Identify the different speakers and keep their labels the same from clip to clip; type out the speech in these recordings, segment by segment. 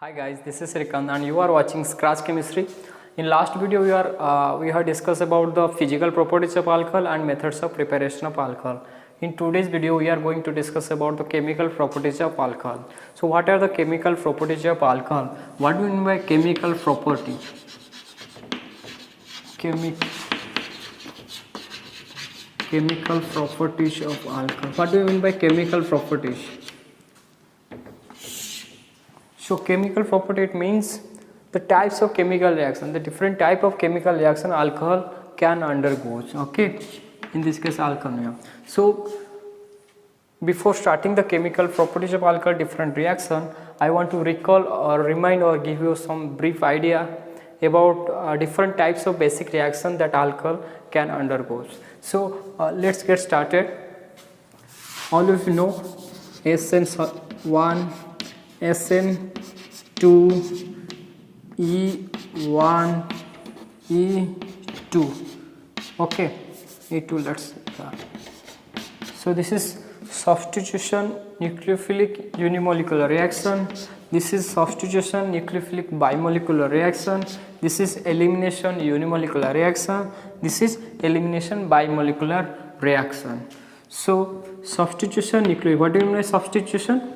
Speaker 1: Hi guys, this is Srikant and you are watching Scratch Chemistry. In last video we have discussed about the physical properties of alcohol and methods of preparation of alcohol. In today's video we are going to discuss about the chemical properties of alcohol. So what are the chemical properties of alcohol? What do you mean by chemical property? Chemical properties of alcohol. What do you mean by chemical properties? So chemical property, it means the types of chemical reaction, the different type of chemical reaction alcohol can undergo. Okay, in this case alcohol. So before starting the chemical properties of alcohol different reaction, I want to recall or remind or give you some brief idea about different types of basic reaction that alcohol can undergo. So let's get started. All of you know SN1, SN2, E1, E2. Okay, E2. Let's start. So this is substitution nucleophilic unimolecular reaction. This is substitution nucleophilic bimolecular reaction. This is elimination unimolecular reaction. This is elimination bimolecular reaction. So substitution nucleophilic. What do you mean by substitution?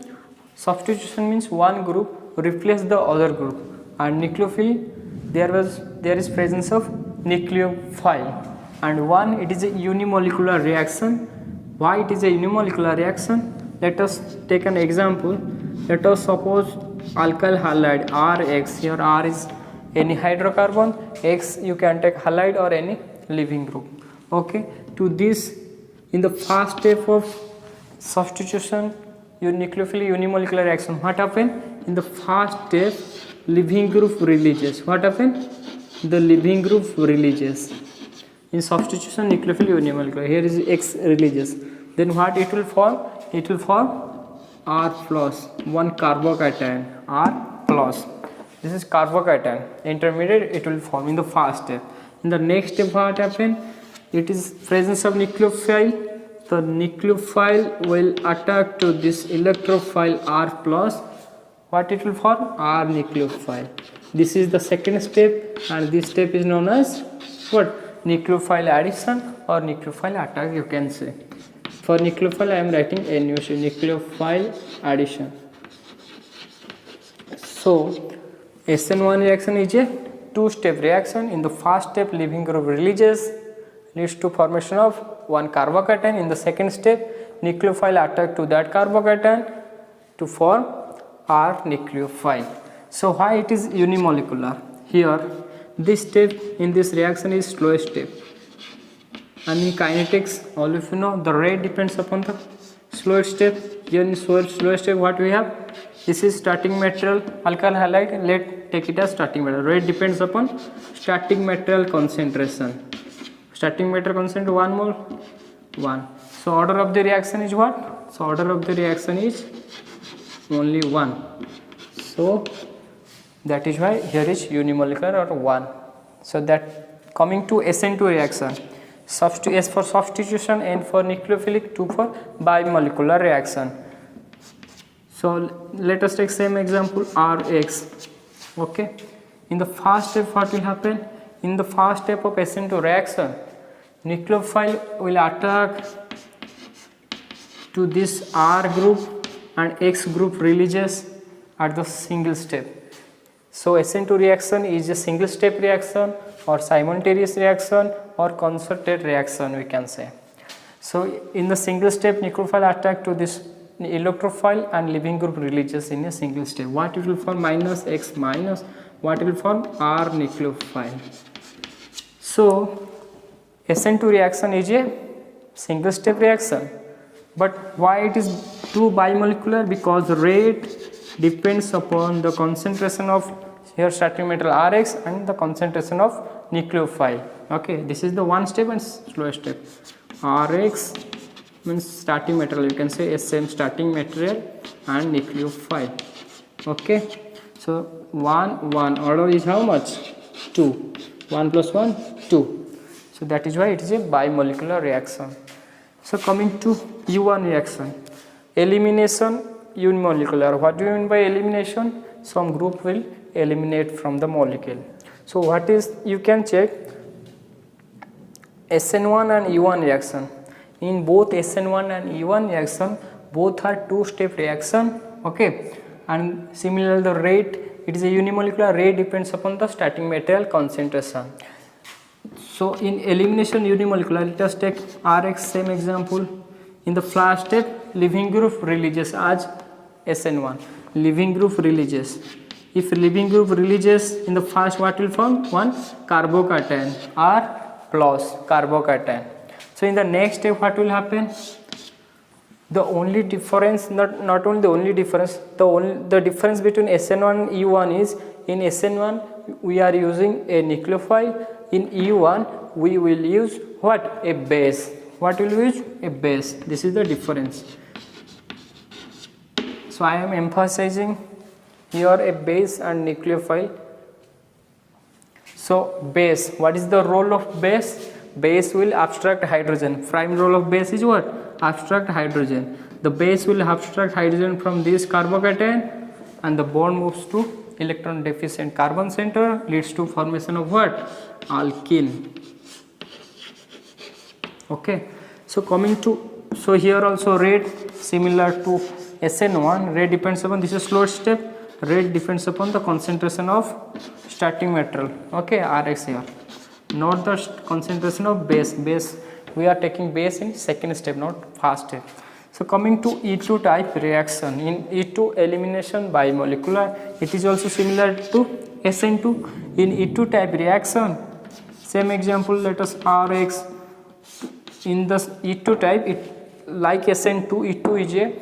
Speaker 1: Substitution means one group replace the other group, and nucleophile there is presence of nucleophile, and one it is a unimolecular reaction. Why it is a unimolecular reaction? Let us take an example. Let us suppose alkyl halide RX. Here R is any hydrocarbon, X you can take halide or any living group. Okay, to this, in the first step of substitution nucleophile unimolecular reaction, what happened? In the first step, living group releases. What happened? The living group releases. In substitution nucleophile unimolecular, here is X releases. Then what it will form? It will form R plus, one carbocation, R plus. This is carbocation. Intermediate it will form in the first step. In the next step, what happened? It is presence of nucleophile. The nucleophile will attack to this electrophile R plus. What it will form? R nucleophile. This is the second step, and this step is known as what? Nucleophile addition or nucleophile attack, you can say. For nucleophile I am writing NuC, nucleophile addition. So SN1 reaction is a two-step reaction. In the first step, living group releases, leads to formation of one carbocation. In the second step, nucleophile attack to that carbocation to form R nucleophile. So why it is unimolecular? Here this step in this reaction is slowest step, and in kinetics all of you know the rate depends upon the slowest step. Here in slowest step what we have? This is starting material alkyl halide. Let's take it as starting material. Rate depends upon starting material concentration. Starting material concentration 1 mole 1. So order of the reaction is what? So order of the reaction is only 1. So that is why here is unimolecular or 1. So that coming to SN2 reaction, S for substitution, N for nucleophilic, 2 for bimolecular reaction. So let us take same example RX. Okay, in the first step what will happen? In the first step of SN2 reaction, nucleophile will attack to this R group and X group releases at the single step. So SN2 reaction is a single step reaction or simultaneous reaction or concerted reaction, we can say. So in the single step, nucleophile attack to this electrophile and living group releases in a single step. What it will form? Minus X minus. What it will form? R nucleophile. So SN2 reaction is a single step reaction, but why it is two bimolecular? Because rate depends upon the concentration of here starting material Rx and the concentration of nucleophile. Okay, this is the one step and slow step. Rx means starting material, you can say SM starting material and nucleophile. Okay, so 1 1 order is how much? 2. 1 plus 1 2. So that is why it is a bimolecular reaction. So coming to U1 reaction, elimination unimolecular. What do you mean by elimination? some group will eliminate from the molecule. So what is, you can check SN1 and E1 reaction. In both SN1 and E1 reaction, both are two-step reaction, okay, and similar the rate, it is a unimolecular, rate depends upon the starting material concentration. So in elimination unimolecular, let us take Rx, same example. In the first step, leaving group releases as SN1, leaving group releases. If leaving group releases in the first, what will form? One carbocation, R plus carbocation. So in the next step, what will happen? The only difference, not only the only difference, the difference between SN1 and E1 is, in SN1 we are using a nucleophile, in E1 we will use what? A base. What will we use? A base. This is the difference. So I am emphasizing here a base and nucleophile. So base, what is the role of base? Base will abstract hydrogen. Prime role of base is what? Abstract hydrogen. The base will abstract hydrogen from this carbocation, and the bond moves to electron deficient carbon center, leads to formation of what? Alkene. Okay, so coming to, so here also rate similar to SN1, rate depends upon, this is slow step, rate depends upon the concentration of starting material, okay, Rx here, not the concentration of base. We are taking base in second step, not first step. So coming to E2 type reaction, in E2 elimination bimolecular, it is also similar to SN2. In E2 type reaction, same example, let us Rx. In the E2 type, it like SN2, E2 is a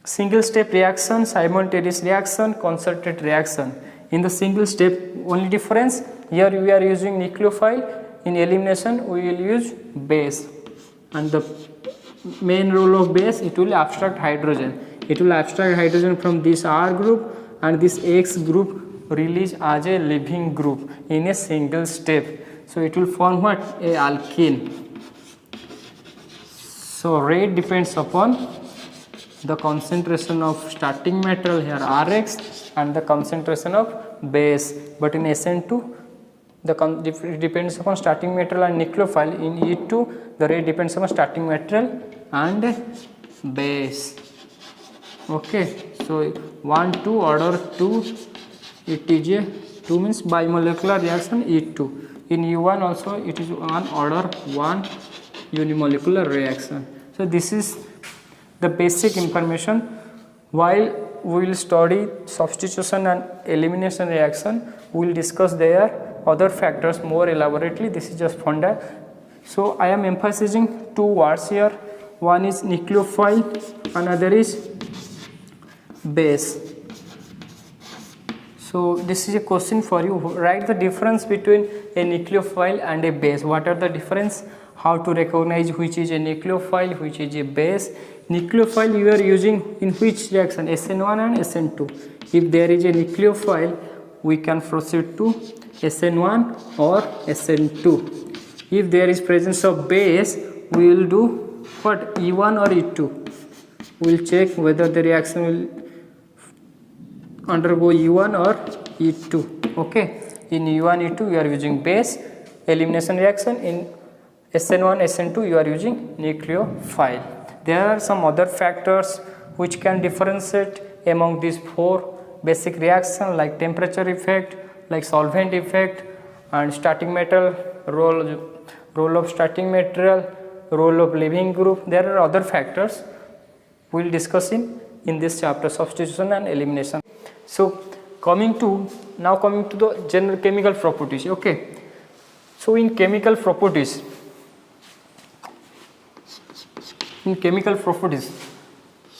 Speaker 1: single step reaction, simultaneous reaction, concerted reaction. In the single step, only difference, here we are using nucleophile, in elimination we will use base, and the main role of base, it will abstract hydrogen. It will abstract hydrogen from this R group, and this X group release as a leaving group in a single step. So it will form what? A alkene. So rate depends upon the concentration of starting material here Rx and the concentration of base, but in SN2 it depends upon starting material and nucleophile. In E2 the rate depends upon starting material and base. Okay, so 1 2 order 2, it is a 2 means bimolecular reaction E2. In E1 also it is on order 1 unimolecular reaction. So this is the basic information. While we will study substitution and elimination reaction, we will discuss their other factors more elaborately. This is just funda. So I am emphasizing two words here. One is nucleophile, another is base. So this is a question for you. Write the difference between a nucleophile and a base. What are the difference? How to recognize which is a nucleophile, which is a base. Nucleophile you are using in which reaction? SN1 and SN2. If there is a nucleophile, we can proceed to SN1 or SN2. If there is presence of base, we will do what? E1 or E2. We will check whether the reaction will undergo E1 or E2. Okay, in E1, E2 you are using base elimination reaction. In SN1, SN2 you are using nucleophile. There are some other factors which can differentiate among these four basic reactions, like temperature effect, like solvent effect, and starting material, role of starting material, role of leaving group. There are other factors we will discuss in this chapter, substitution and elimination. So coming to the general chemical properties. Okay, so in chemical properties,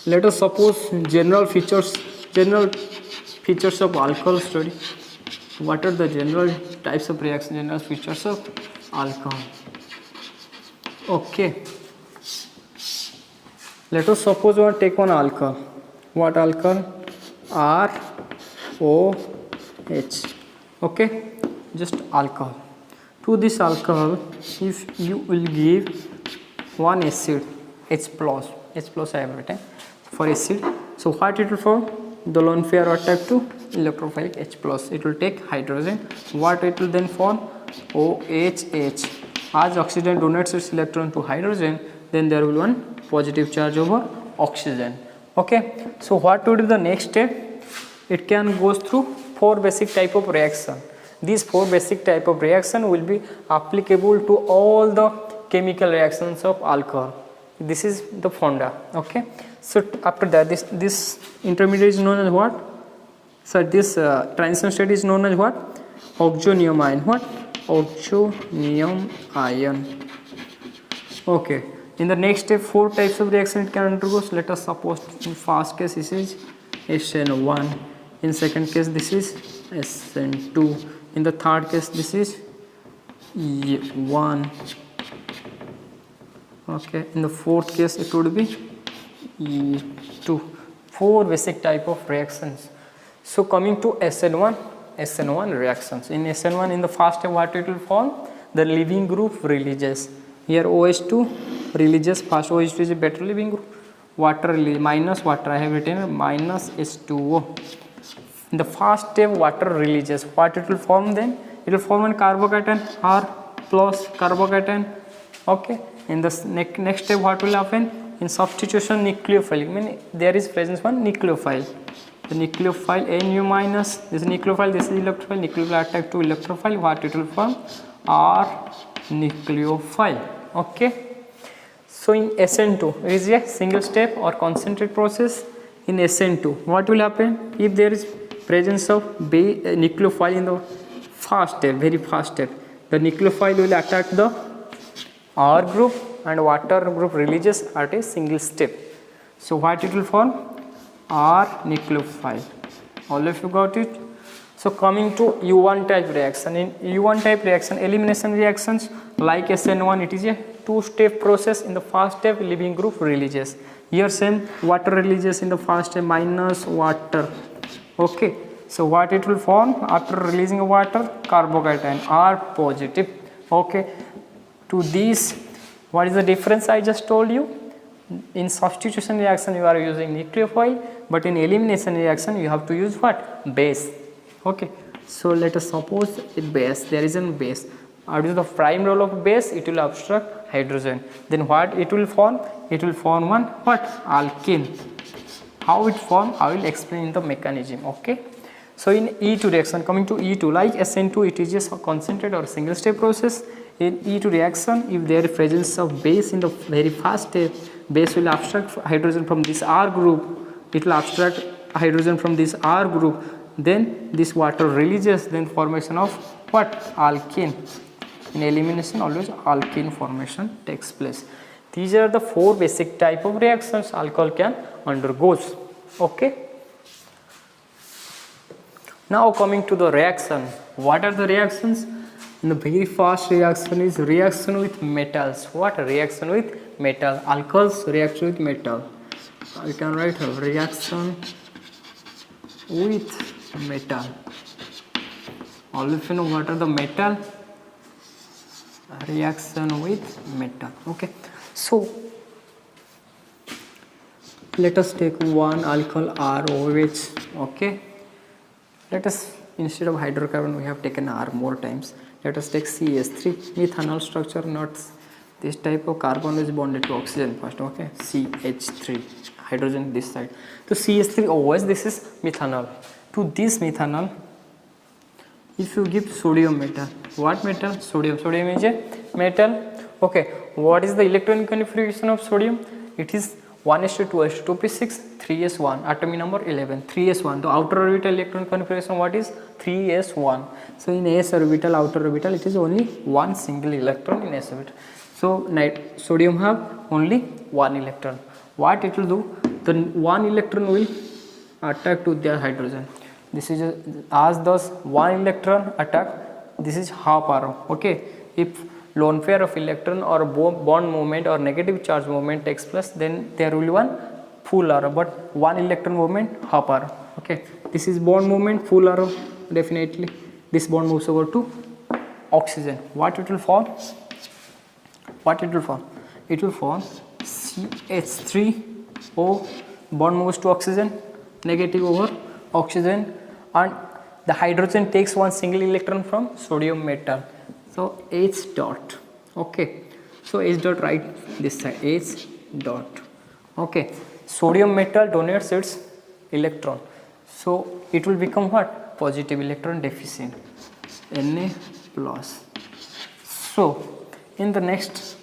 Speaker 1: let us suppose general features of alcohol study. What are the general types of reaction, general features of alcohol? Okay, let us suppose we take one alcohol. What alcohol? ROH. Okay, just alcohol. To this alcohol, if you will give one acid, H plus I have written for acid, so what it will form? the lone pair attached to electrophilic H plus. It will take hydrogen. What it will then form? OHH. As oxygen donates its electron to hydrogen, then there will be one positive charge over oxygen. Okay. So what would be the next step? It can goes through 4 basic type of reaction. These 4 basic type of reaction will be applicable to all the chemical reactions of alcohol. This is the fonda. Okay. So after that, this intermediate is known as what? So this transition state is known as what? Oxonium ion. What? Oxonium ion. Okay. In the next step, 4 types of reaction it can undergo. So let us suppose in first case this is SN1. In second case this is SN2. In the third case this is E1. Okay. In the fourth case it would be E2. 4 basic type of reactions. So coming to SN1 reactions. In SN1, in the first step, what it will form? The leaving group releases. Here OH2 releases. First OH2 is a better leaving group. Water release, minus water. I have written minus H2O. In the first step, water releases. What it will form then? It will form a carbocation, R plus carbocation. Okay. In the next step, what will happen? In substitution nucleophile, mean there is presence one nucleophile. The nucleophile Nu minus, this is nucleophile, this is electrophile. Nucleophile attack to electrophile. What it will form? R nucleophile. Okay. So in SN2, it is a single step or concentrate process. In SN2, what will happen? If there is presence of nucleophile in the first step, very first step, the nucleophile will attack the R group and water group releases at a single step. So what it will form? R nucleophile. All of you got it? So coming to U1 type reaction. In U1 type reaction, elimination reactions like SN1, it is a 2-step process. In the first step, leaving group releases. Here same, water releases in the first step, minus water. Okay. So what it will form after releasing water? Carbocation, R positive. Okay. To this, what is the difference I just told you? In substitution reaction you are using nucleophile, but in elimination reaction you have to use what? Base. Okay. So let us suppose in base, there is a base. What is the prime role of base? It will obstruct hydrogen. Then what it will form? It will form one what? Alkene. How it form? I will explain in the mechanism. Okay. So in E2 reaction, coming to E2, like SN2, it is just a concentrate or single step process. In E2 reaction, if there is presence of base in the very first step, base will abstract hydrogen from this R group. It will abstract hydrogen from this R group. Then this water releases. Then formation of what? Alkene. In elimination, always alkene formation takes place. These are the 4 basic type of reactions alcohol can undergo. Okay. Now coming to the reaction. What are the reactions? In the very first reaction is reaction with metals. What? Reaction with metal. Alcohols reaction with metal. We can write a reaction with metal. All of you know what are the metal? Reaction with metal. Okay. So let us take one alcohol ROH. Okay. Let us, instead of hydrocarbon, we have taken R more times. Let us take CH3, methanol structure, not this type of carbon is bonded to oxygen first. Okay, CH3, hydrogen this side. So CH3 always, this is methanol. To this methanol, if you give sodium metal, what metal? Sodium. Sodium is a metal. Okay, what is the electron configuration of sodium? It is 1s2 2p6 3s1, atomic number 11, 3s1. The outer orbital electron configuration what is? 3s1. So in s orbital, outer orbital, it is only one single electron in s orbital. So sodium have only one electron. What it will do? The one electron will attack to their hydrogen. This is as thus one electron attack. This is half arrow. Okay, if lone pair of electron or bond movement or negative charge movement takes place, then there will be one full arrow, but one electron movement half arrow. Okay, this is bond movement, full arrow. Definitely this bond moves over to oxygen. What it will form? What it will form? It will form CH3O, bond moves to oxygen. negative over oxygen, and the hydrogen takes one single electron from sodium metal. So H dot. Okay, so H dot, right this side, H dot. Okay, sodium metal donates its electron, so it will become what? Positive electron deficient, Na plus. So in the next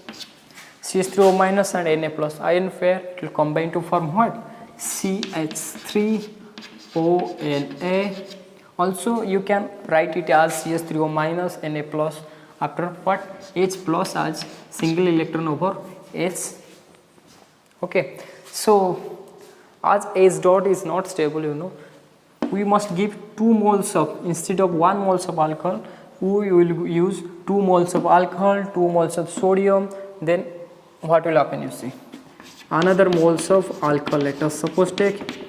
Speaker 1: CH3O minus and Na plus ion pair, it will combine to form what? CH3ONa. Also you can write it as CH3O minus Na plus, after what? H plus as single electron over H. Okay, so as H dot is not stable, you know, we must give 2 moles of, instead of 1 moles of alcohol, we will use 2 moles of alcohol, 2 moles of sodium. Then what will happen, you see, another moles of alcohol. Let us suppose take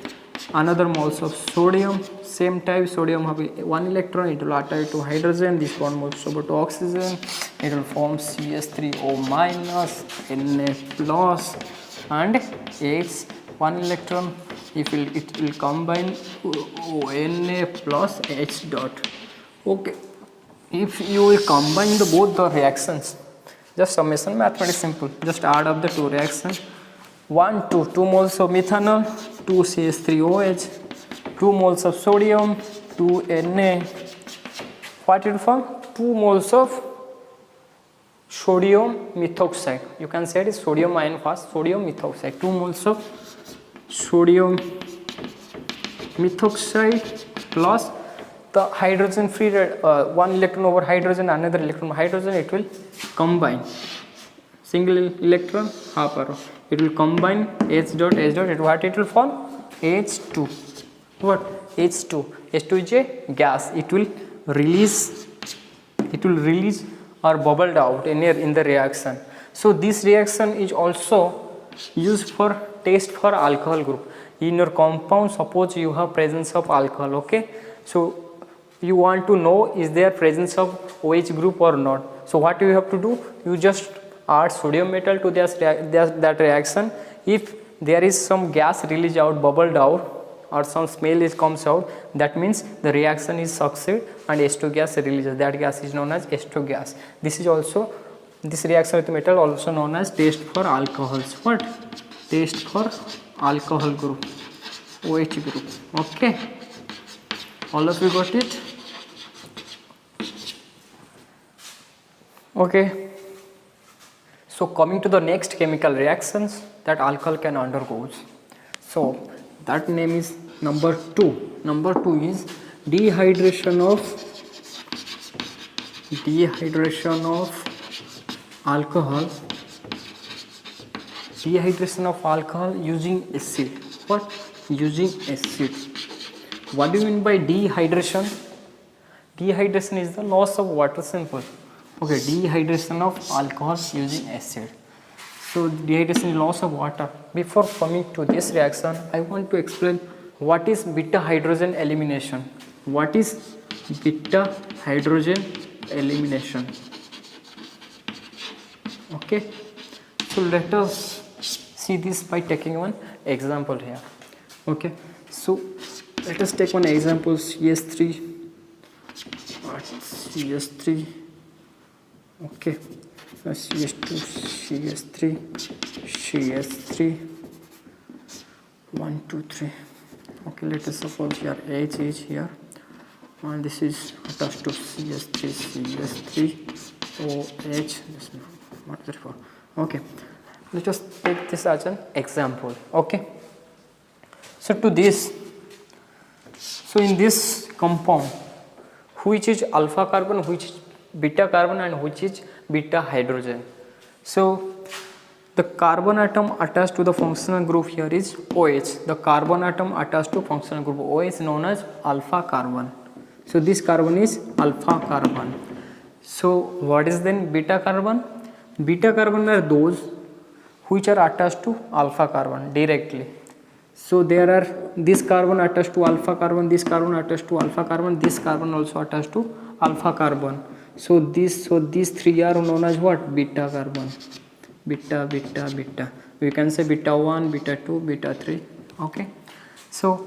Speaker 1: another moles of sodium, same type, sodium have 1 electron, it will attach to hydrogen, this 1 moles over to oxygen, it will form CH3O minus, Na plus, and H 1 electron, it will combine Na plus H dot. Okay, if you will combine both the reactions, just summation mathematics simple, just add up the 2 reactions, 1 2 moles of methanol, 2 CH3OH, 2 moles of sodium, 2 Na, what it will form? 2 moles of sodium methoxide, you can say it is sodium ion fast, sodium methoxide, 2 moles of sodium methoxide plus the hydrogen free 1 electron over hydrogen, another electron over hydrogen, it will combine, single electron half arrow, it will combine H dot, it what it will form? H2. What? H2 is a gas, it will release or bubbled out in the reaction. So this reaction is also used for test for alcohol group. In your compound, suppose you have presence of alcohol, okay, so you want to know is there presence of OH group or not. So what you have to do, you just add sodium metal to that reaction. If there is some gas released out, bubbled out, or some smell comes out, that means the reaction is succeed and H2 gas releases. That gas is known as H2 gas. This reaction with metal also known as test for alcohols. What? Test for alcohol group, OH group. Okay, all of you got it? Okay, so coming to the next chemical reactions that alcohol can undergo. So that name is number 2. Number 2 is dehydration of alcohol. Dehydration of alcohol using acid. What? Using acid. What do you mean by dehydration? Dehydration is the loss of water, simple. Okay, dehydration of alcohol using acid. So dehydration is loss of water. Before coming to this reaction, I want to explain what is beta hydrogen elimination. What is beta hydrogen elimination? Okay, so let us see this by taking one example here. Okay, so let us take one example, CS3. Okay, CS2, CS3, 1 2 3. Okay, let us suppose here H is here and this is attached to CS3 OH. What is it for? Okay, let us take this as an example. Okay, so to this, so in this compound, which is alpha carbon, which is beta carbon, and which is beta hydrogen. So the carbon atom attached to the functional group here is OH. The carbon atom attached to functional group OH is known as alpha carbon. So this carbon is alpha carbon. So what is then beta carbon? Beta carbon are those which are attached to alpha carbon directly. So there are this carbon attached to alpha carbon, this carbon attached to alpha carbon, this carbon also attached to alpha carbon. So these 3 are known as what? Beta carbon. Beta. We can say beta 1, beta 2, beta 3. Okay. So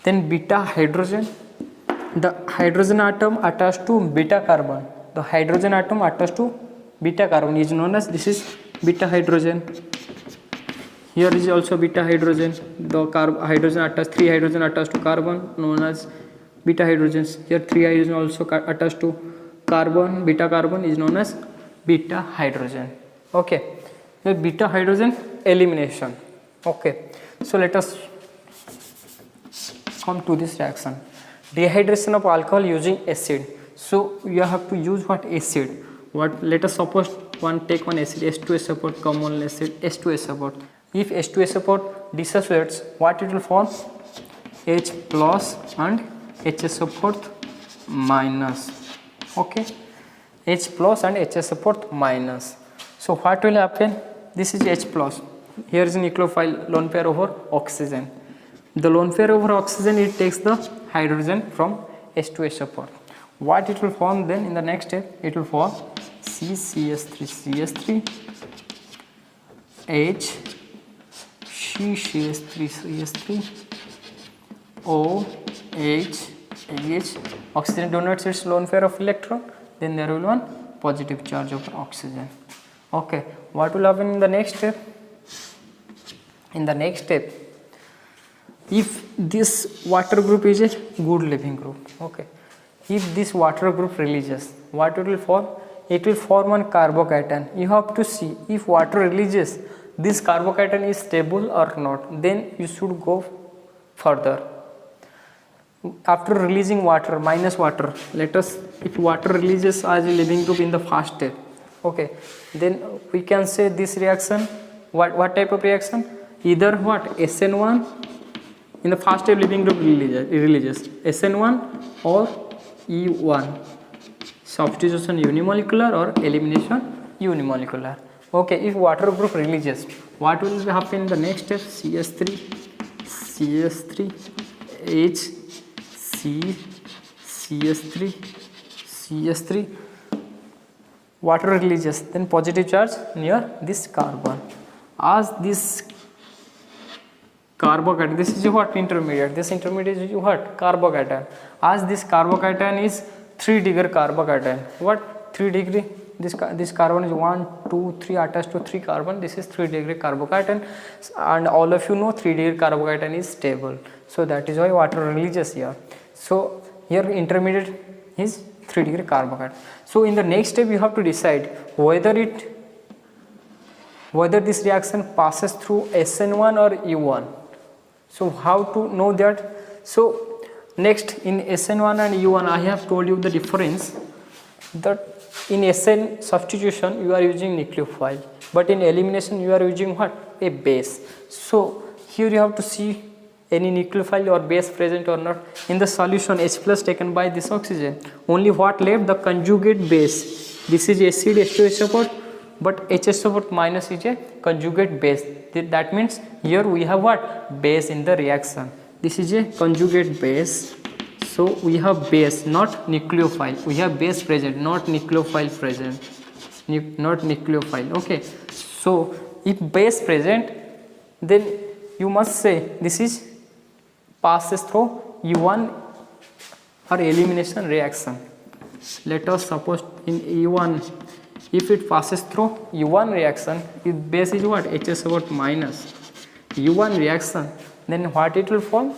Speaker 1: then beta hydrogen, the hydrogen atom attached to beta carbon, the hydrogen atom attached to beta carbon is known as, this is beta hydrogen. Here is also beta hydrogen, the hydrogen attached, 3 hydrogen attached to carbon known as beta hydrogens. Here 3 hydrogen also attached to carbon, beta carbon is known as beta hydrogen. Okay, the beta hydrogen elimination. Okay, so let us come to this reaction. Dehydration of alcohol using acid. So you have to use what acid? What? Let us suppose take one acid, H2SO4, common acid, H2SO4. If H2SO4 dissociates, what it will form? H plus and HSO4 minus. Okay, H plus and HSO4 minus. So what will happen? This is H plus. Here is a nucleophile lone pair over oxygen. The lone pair over oxygen, it takes the hydrogen from H2SO4. What it will form then in the next step? It will form CCS3, H, CCS3, O, H, AH. Oxygen donates its lone pair of electron, then there will be one positive charge over oxygen. Okay, what will happen in the next step? In the next step, if this water group is a good Levene group, okay, if this water group releases, what it will form? It will form one carbocation. You have to see if water releases, this carbocation is stable or not, then you should go further. After releasing water, minus water, let us, if water releases as a Levene group in the first step, okay, then we can say this reaction, what type of reaction? Either what? SN1, in the first step Levene group releases SN1 or E1, substitution unimolecular or elimination unimolecular. Okay, if water group releases, what will happen in the next step? CS3, H, C, CS3, water releases, then positive charge near this carbon. As this carbocation, this is what? Intermediate. This intermediate is what? Carbocation. As this carbocation is 3 degree carbocation. What? 3 degree. This carbon is 1, 2, 3 attached to 3 carbon. This is 3 degree carbocation, and all of you know 3 degree carbocation is stable. So that is why water releases here. So here intermediate is 3 degree carbocation. So in the next step you have to decide whether this reaction passes through SN1 or E1. So how to know that? So next, in SN1 and E1 I have told you the difference, that in SN substitution you are using nucleophile, but in elimination you are using what? A base. So here you have to see any nucleophile or base present or not. In the solution, H plus taken by this oxygen, only what left? The conjugate base. This is acid H2SO4, but HSO4 minus is a conjugate base. That means here we have what? Base in the reaction. This is a conjugate base. So we have base, not nucleophile. We have base present, not nucleophile present. Not nucleophile. Okay. So if base present, then you must say this is passes through E1 or elimination reaction. Let us suppose in E1, if it passes through E1 reaction, if base is what? HSO4 minus E1 reaction, then what it will form?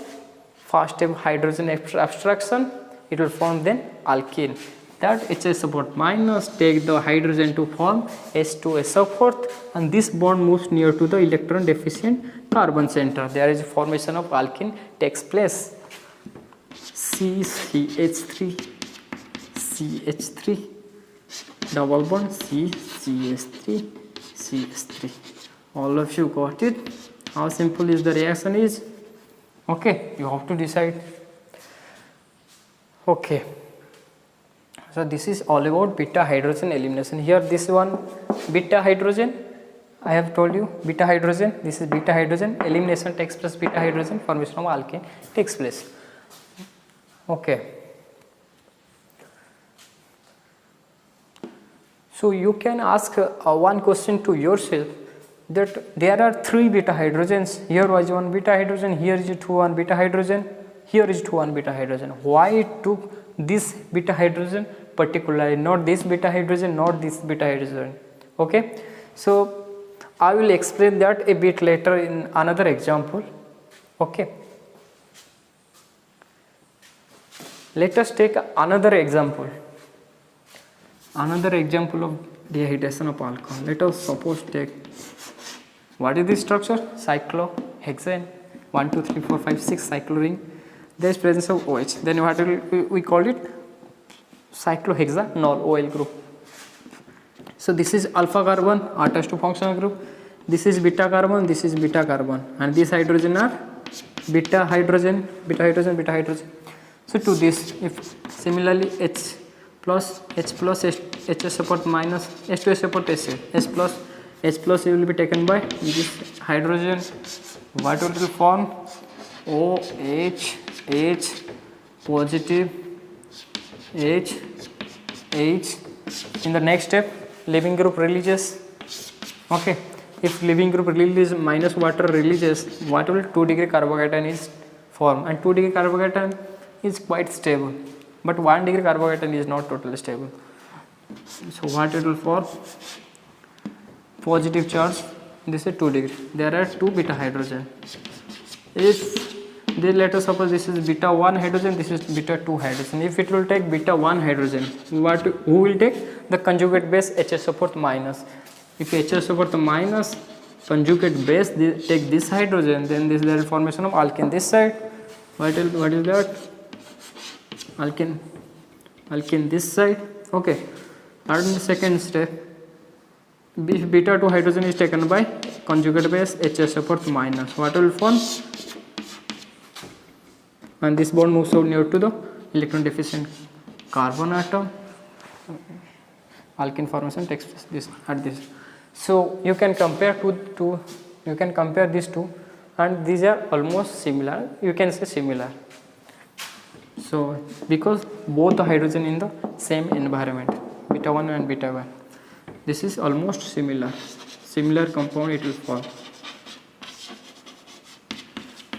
Speaker 1: First step hydrogen abstraction, it will form then alkene. That HSO4 minus take the hydrogen to form H2SO4, and this bond moves near to the electron deficient carbon center. There is a formation of alkene takes place. CH3 double bond CH3. All of you got it? How simple is the reaction is? Okay, you have to decide. Okay, so this is all about beta hydrogen elimination. Here this one beta hydrogen, I have told you beta hydrogen, this is beta hydrogen, elimination takes place, beta hydrogen, formation of alkene takes place. Okay, so you can ask one question to yourself, that there are 3 beta hydrogens. Here was 1 beta hydrogen, here is 2 1 beta hydrogen. here is 2 1 beta hydrogen. Why it took this beta hydrogen particularly, not this beta hydrogen, not this beta hydrogen? Okay, so I will explain that a bit later in another example. Okay, let us take another example of dehydration of alcohol. Let us suppose take, what is this structure? Cyclohexane, 1 2 3 4 5 6 cycloring. There is presence of OH. Then what will we call it? Cyclohexanol OL group. So this is alpha carbon attached to functional group. This is beta carbon, this is beta carbon, and these hydrogen are beta hydrogen. So to this, if similarly H plus HS support minus H2S support H plus will be taken by this hydrogen. What will form? OH, H positive, H. In the next step, leaving group releases. Okay, if leaving group releases minus water releases, what will 2 degree carbocation is formed, and 2 degree carbocation is quite stable, but 1 degree carbocation is not totally stable. So what it will form? Positive charge. This is 2 degree. There are 2 beta hydrogen. If they, let us suppose this is beta 1 hydrogen, this is beta 2 hydrogen. If it will take beta 1 hydrogen, who will take? The conjugate base HS support minus. If HS support minus, conjugate base take this hydrogen, then this there is formation of alkene this side. What is that? Alkene this side. Okay, and in the second step, if beta 2 hydrogen is taken by conjugate base HS support minus, what will form? And this bond moves out near to the electron deficient carbon atom. Alkene formation takes place this at this. So you can compare these two, and these are almost similar. You can say similar. So because both the hydrogen in the same environment, beta 1 and beta 1, this is almost similar compound it will form.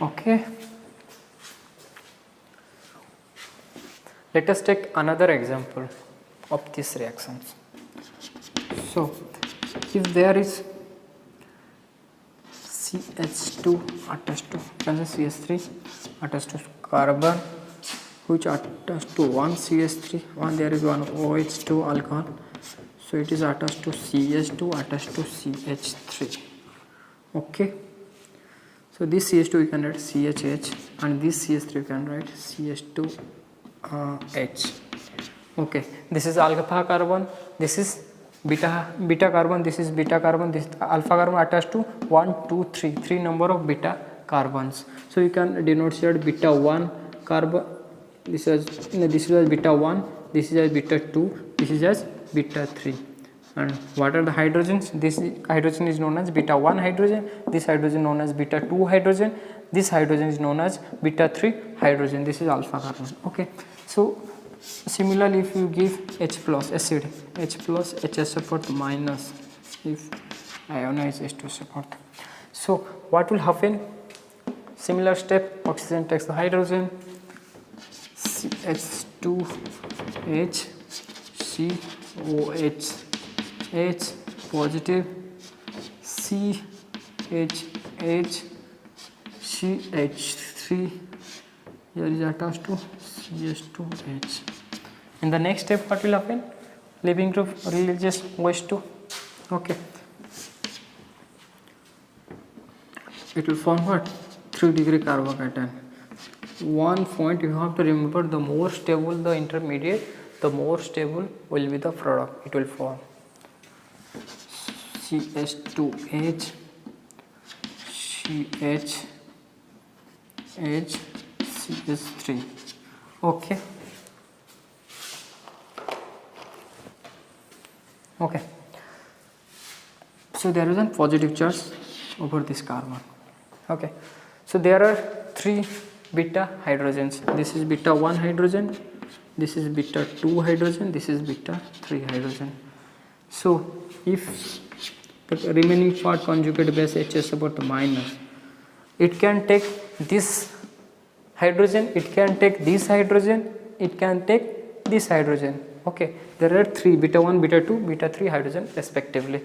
Speaker 1: Okay. Let us take another example of these reactions. So, if there is CH2 attached to CH3 attached to carbon, which attached to one CH3, there is one OH2 alcohol, so it is attached to CH2 attached to CH3. Okay, so this CH2 we can write CHH, and this CH3 we can write CH2H. Okay, this is alpha carbon, this is beta carbon, this is beta carbon, this alpha carbon attached to 1 2 3 number of beta carbons. So you can denote here beta 1 carbon, this is as beta 1, this is as beta 2, this is as beta 3. And what are the hydrogens? This hydrogen is known as beta 1 hydrogen, this hydrogen known as beta 2 hydrogen, this hydrogen is known as beta 3 hydrogen. This is alpha carbon. Okay, so similarly, if you give H plus acid, H plus HS support minus, if ionize H2 support, so what will happen? Similar step, oxygen takes the hydrogen, CH2H, COH, H positive, CHH, CH3, here is attached to CH2H. In the next step, what will happen? Leaving group releases OH2. Okay, it will form what? 3 degree carbocation. One point you have to remember, the more stable the intermediate, the more stable will be the product it will form. CH2H, CH, CH3. Okay. Okay. So there is a positive charge over this carbon. Okay. So there are 3 beta hydrogens. This is beta 1 hydrogen, this is beta 2 hydrogen, this is beta 3 hydrogen. So if the remaining part conjugate base HS support minus, it can take this hydrogen, it can take this hydrogen, it can take this hydrogen. Okay, there are 3, beta 1, beta 2, beta 3 hydrogen respectively.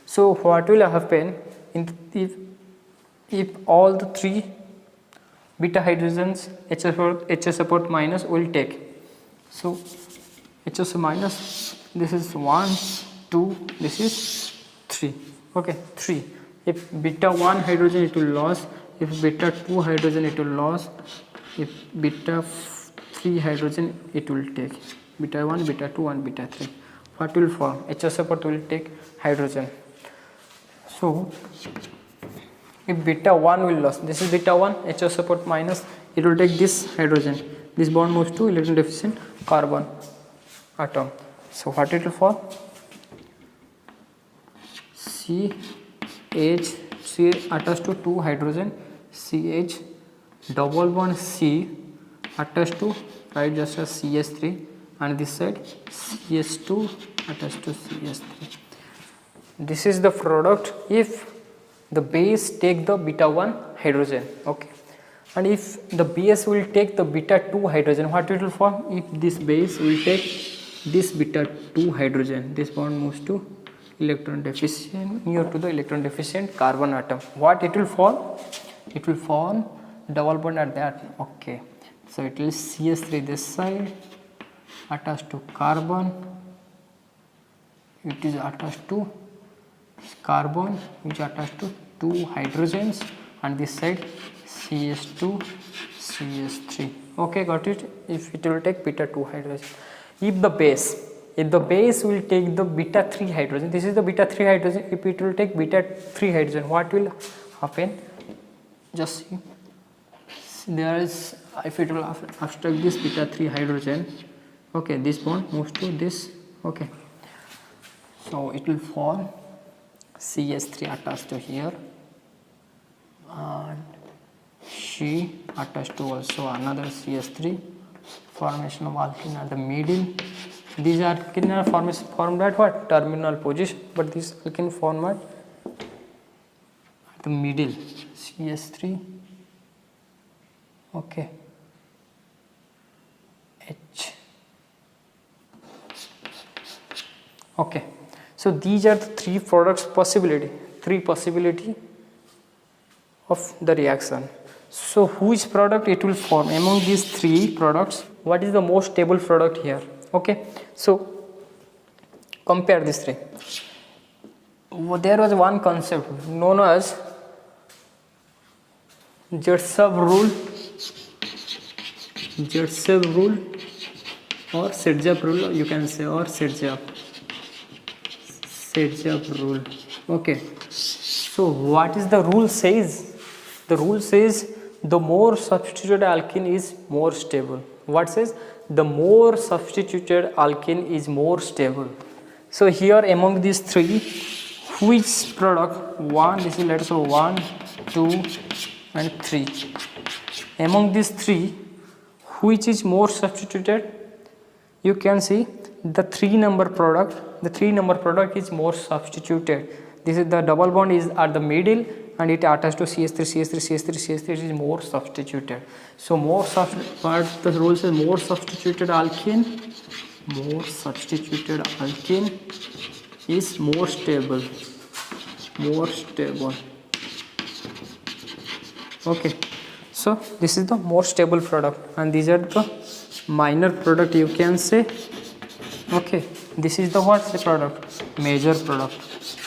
Speaker 1: So what will happen if all the 3 beta hydrogens HS support minus will take? So HS minus, this is 1, 2, this is 3. Okay, 3. If beta 1 hydrogen it will lose, if beta 2 hydrogen it will lose, if beta 3 hydrogen it will take. Beta 1, beta 2 and beta 3. What will form? HS support will take hydrogen. So if beta 1 will lose, this is beta 1, HS support minus, it will take this hydrogen. This bond moves to electron deficient carbon atom. So what it will form? CH, C attached to 2 hydrogen, CH double bond C attached to, right, just as CS3, and this side CS2 attached to CS3. This is the product if the base take the beta 1 hydrogen. Okay, and if the base will take the beta 2 hydrogen, what it will form? If this base will take this beta 2 hydrogen, this bond moves to electron deficient, near to the electron deficient carbon atom. What it will form? It will form double bond at that. Okay, so it is CS3 this side attached to carbon, it is attached to carbon which is attached to 2 hydrogens, and this side CS2 CS3. Okay, got it? If it will take beta 2 hydrogen. If the base will take the beta 3 hydrogen, this is the beta 3 hydrogen, if it will take beta 3 hydrogen, what will happen? Just see, there is, if it will abstract this beta 3 hydrogen, okay, this bond moves to this. Okay, so it will form CS3 attached to here, and she attached to also another CS3, formation of alkene at the middle. These alkene are formed at what? Terminal position, but this alkene form at the middle, CS3. Okay, H. Okay, so these are the 3 products possibility, 3 possibility of the reaction. So which product it will form among these 3 products? What is the most stable product here? Okay, so compare these 3. There was one concept known as Zetsev rule, or Sergev rule, you can say, or Sergev rule. Okay, so what is the rule says? The rule says the more substituted alkene is more stable. What says? The more substituted alkene is more stable. So here among these 3, which product? 1, this is, let's say 1, 2 and 3. Among these 3, which is more substituted? You can see the 3 number product. The 3 number product is more substituted. This is the double bond is at the middle, and it attached to CS3 it is more substituted. So more what the rule says, more substituted alkene is more stable. Okay, so this is the more stable product, and these are the minor product, you can say. Okay, this is the what? The product, major product,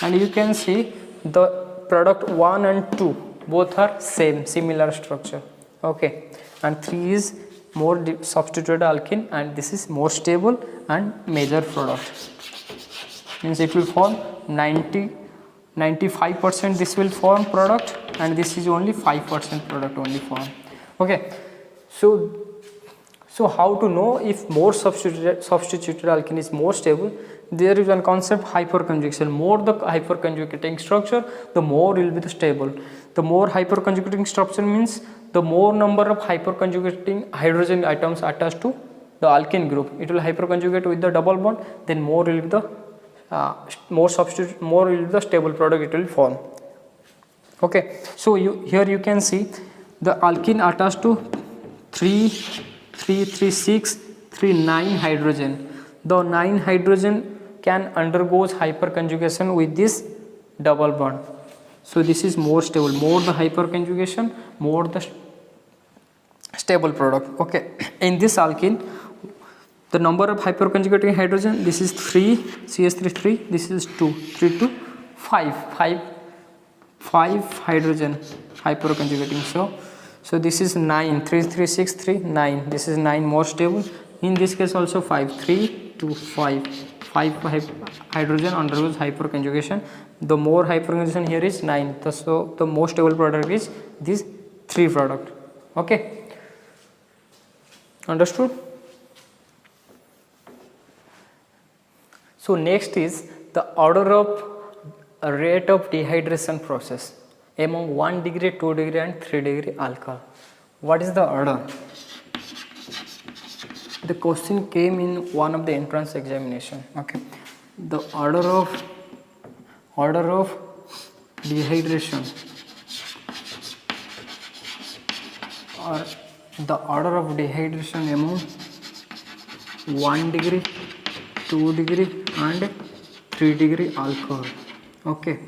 Speaker 1: and you can see the product 1 and 2 both are similar structure. Okay, and 3 is more substituted alkene, and this is more stable and major product. Means it will form 95% this will form product, and this is only 5% product only form. Okay, so how to know if more substituted alkene is more stable? There is one concept, hyperconjugation. More the hyperconjugating structure, the more will be the stable. The more hyperconjugating structure means the more number of hyperconjugating hydrogen atoms attached to the alkene group. It will hyperconjugate with the double bond, then more will be the more will be the stable product it will form. Okay, so here you can see the alkene attached to 3 3 3 6 3 9 hydrogen. The 9 hydrogen can undergoes hyperconjugation with this double bond. So this is more stable. More the hyperconjugation, more the stable product. Okay. In this alkene, the number of hyperconjugating hydrogen, this is 3 CH3 3, this is 2 3 to 5 hydrogen hyperconjugating. So this is 9 3 3 6 3 9, this is 9 more stable. In this case also 5 3 to 5 hydrogen undergoes hyperconjugation. The more hyperconjugation here is 9, so the most stable product is this 3 product. Okay, understood? So next is the order of rate of dehydration process among 1 degree, 2 degree and 3 degree alcohol. What is the order? The question came in one of the entrance examination. Okay, the order of dehydration, or the order of dehydration among 1 degree, 2 degree and 3 degree alcohol. Okay,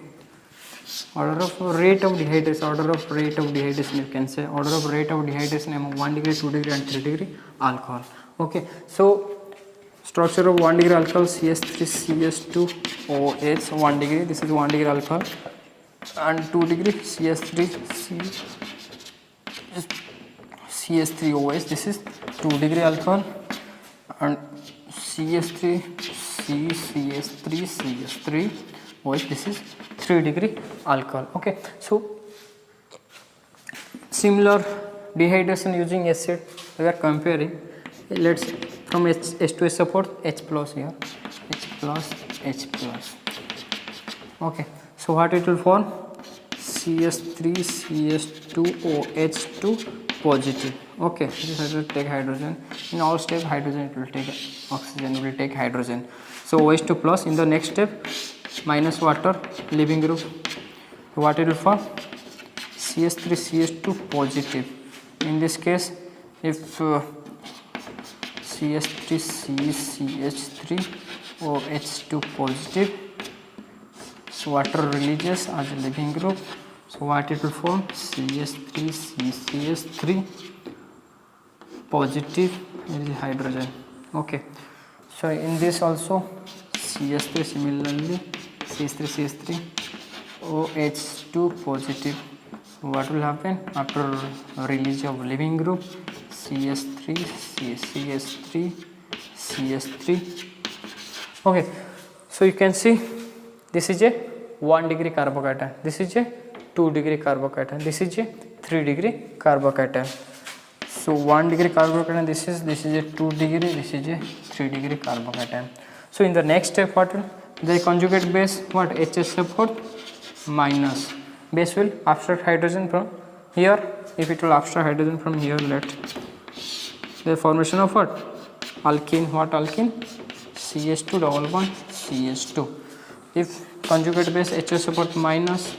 Speaker 1: order of rate of dehydration, you can say order of rate of dehydration among 1 degree, 2 degree and 3 degree alcohol. Okay, so structure of 1 degree alcohol, CH3 CH2 OH 1 degree, this is 1 degree alcohol, and 2 degree CH3 CH3 OH, this is 2 degree alcohol, and CH3 CH3 CH3 OH, this is 3 degree alcohol. Okay, so similar dehydration using acid we are comparing. Let's from H2S support H plus here, H plus H plus. Okay, so what it will form? CH3 CH2OH2 positive. Okay, this will take hydrogen. In all step hydrogen it will take oxygen, will take hydrogen. So OH2 plus. In the next step minus water, leaving group. What it will form? CH3 CH2 positive. In this case, if CH3 CH3 OH2 positive, so water releases as a leaving group. So what it will form? CH3 CH3 positive, there is hydrogen. Okay, so in this also CH3 similarly CH3 CH3 OH2 positive. What will happen after release of leaving group? CH3 CH3 CH3. Okay, so you can see this is a 1 degree carbocation, this is a 2 degree carbocation, this is a 3 degree carbocation. So 1 degree carbocation, this is a 2 degree, this is a 3 degree carbocation. So in the next step, what will the conjugate base? What? HSF4 minus. Base will abstract hydrogen from here. If it will abstract hydrogen from here, let the formation of what? Alkene. What alkene? CH2 double bond CH2. If conjugate base HSF4 minus,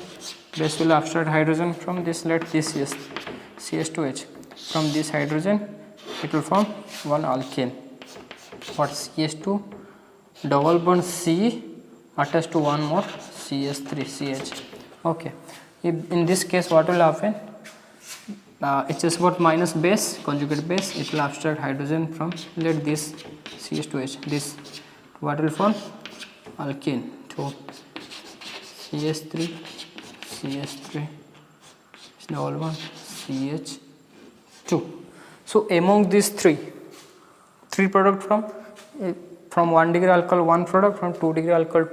Speaker 1: base will abstract hydrogen from this, let this is CH2H. From this hydrogen it will form one alkene. What? CH2 double bond C attached to one more CH3CH. Okay, in this case what will happen? HSF4 minus base, conjugate base, it will abstract hydrogen from, let this CH2H, this what will form? Alkene. So CH3 CH3 double bond CH2. So among these three product from 1 degree alcohol, one product, from 2 degree alcohol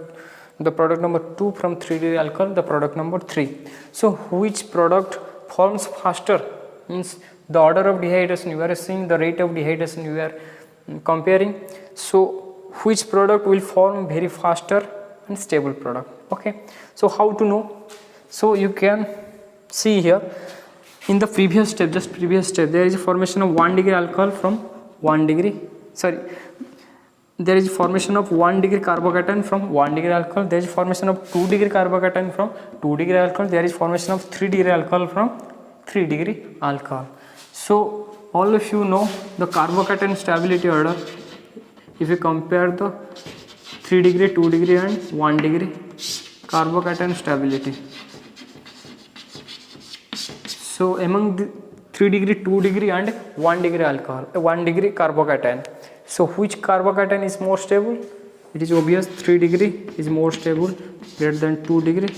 Speaker 1: the product number 2, from 3 degree alcohol the product number 3. So which product forms faster? Means the order of dehydration, you are seeing the rate of dehydration you are comparing. So which product will form very faster and stable product? Okay, so how to know? So you can see here in the previous step, there is a formation of 1 degree alcohol from 1 degree, there is formation of 1 degree carbocation from 1 degree alcohol, there is formation of 2 degree carbocation from 2 degree alcohol, there is formation of 3 degree alcohol from 3 degree alcohol. So all of you know the carbocation stability order. If you compare the 3 degree, 2 degree and 1 degree carbocation stability. So among the 3 degree, 2 degree and 1 degree alcohol, 1 degree carbocation. So which carbocation is more stable? It is obvious 3 degree is more stable, greater than 2 degree,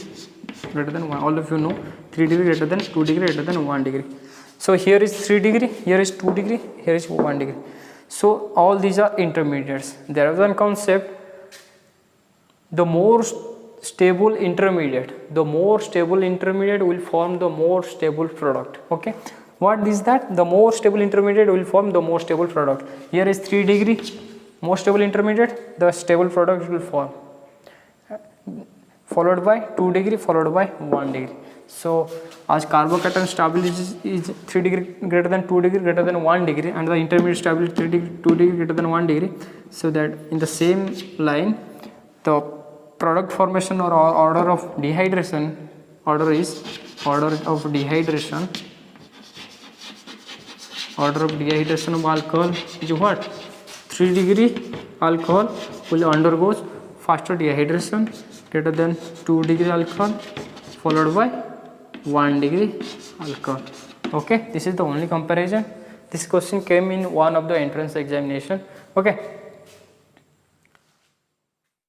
Speaker 1: greater than 1. All of you know 3 degree greater than 2 degree greater than 1 degree. So here is 3 degree, here is 2 degree, here is 1 degree. So all these are intermediates. There is one concept, the more stable intermediate, will form the more stable product. Okay, what is that? The more stable intermediate will form the more stable product. Here is 3 degree, more stable intermediate, the stable product will form, followed by 2 degree, followed by 1 degree. So as carbocation stability is 3 degree greater than 2 degree greater than 1 degree, and the intermediate stability 3 degree 2 degree greater than 1 degree, so that in the same line the product formation or order of dehydration, order of dehydration of alcohol is what? 3 degree alcohol will undergoes faster dehydration greater than 2 degree alcohol followed by 1 degree alcohol. Okay, this is the only comparison. This question came in one of the entrance examination. Okay.